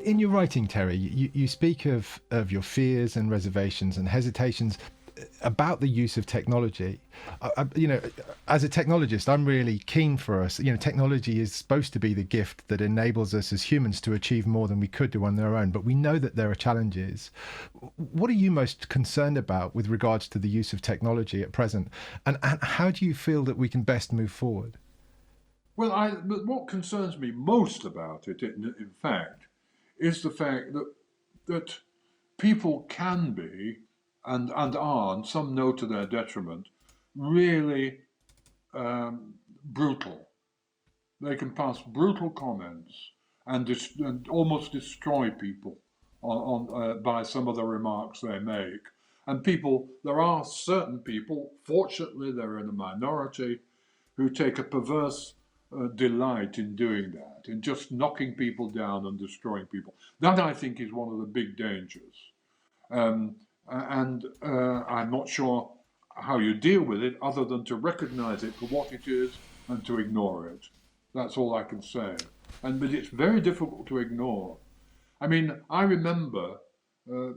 In your writing, Terry, you speak of your fears and reservations and hesitations about the use of technology. As a technologist, I'm really keen for us. Technology is supposed to be the gift that enables us as humans to achieve more than we could do on their own. But we know that there are challenges. What are you most concerned about with regards to the use of technology at present? And how do you feel that we can best move forward? Well, but what concerns me most about it, in fact, is the fact that people can be and are, and some know to their detriment, really brutal. They can pass brutal comments and almost destroy people by some of the remarks they make. And there are certain people, fortunately, they're in a minority, who take a perverse delight in doing that, in just knocking people down and destroying people. That, I think, is one of the big dangers. Um, and I'm not sure how you deal with it other than to recognize it for what it is and to ignore it. That's all I can say. But it's very difficult to ignore. I mean, I remember uh,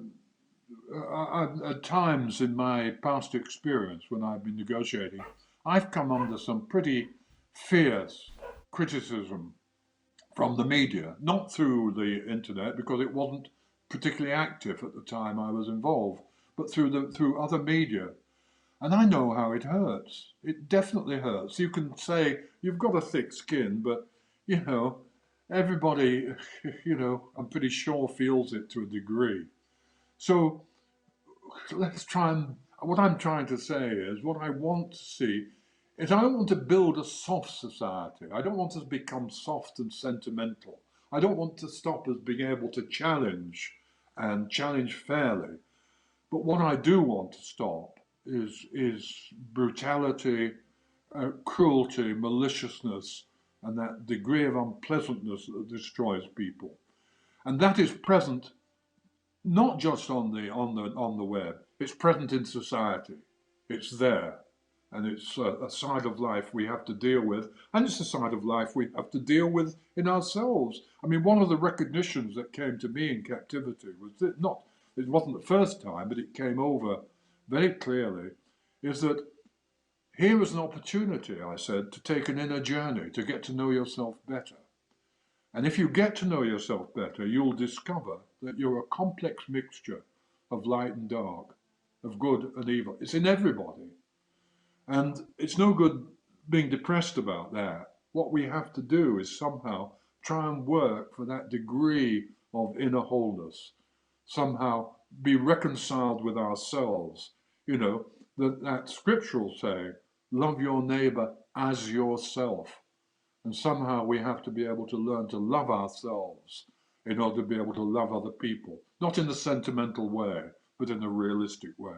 at times in my past experience when I've been negotiating, I've come under some pretty fierce criticism from the media, not through the internet because it wasn't particularly active at the time I was involved, but through other media. And I know how it hurts. It definitely hurts. You can say you've got a thick skin, but you know, everybody, I'm pretty sure feels it to a degree. So let's try and what I'm trying to say is what I want to see is I don't want to build a soft society. I don't want us to become soft and sentimental. I don't want to stop us being able to challenge and challenge fairly. But what I do want to stop is brutality, cruelty, maliciousness, and that degree of unpleasantness that destroys people. And that is present not just on the web. It's present in society. It's there, and it's a side of life we have to deal with, and it's a side of life we have to deal with in ourselves. I mean, one of the recognitions that came to me in captivity was that it wasn't the first time, but it came over very clearly, is that here is an opportunity, I said, to take an inner journey, to get to know yourself better. And if you get to know yourself better, you'll discover that you're a complex mixture of light and dark, of good and evil. It's in everybody. And it's no good being depressed about that. What we have to do is somehow try and work for that degree of inner wholeness, somehow be reconciled with ourselves. That scriptural saying, love your neighbor as yourself. And somehow we have to be able to learn to love ourselves in order to be able to love other people, not in a sentimental way, but in a realistic way.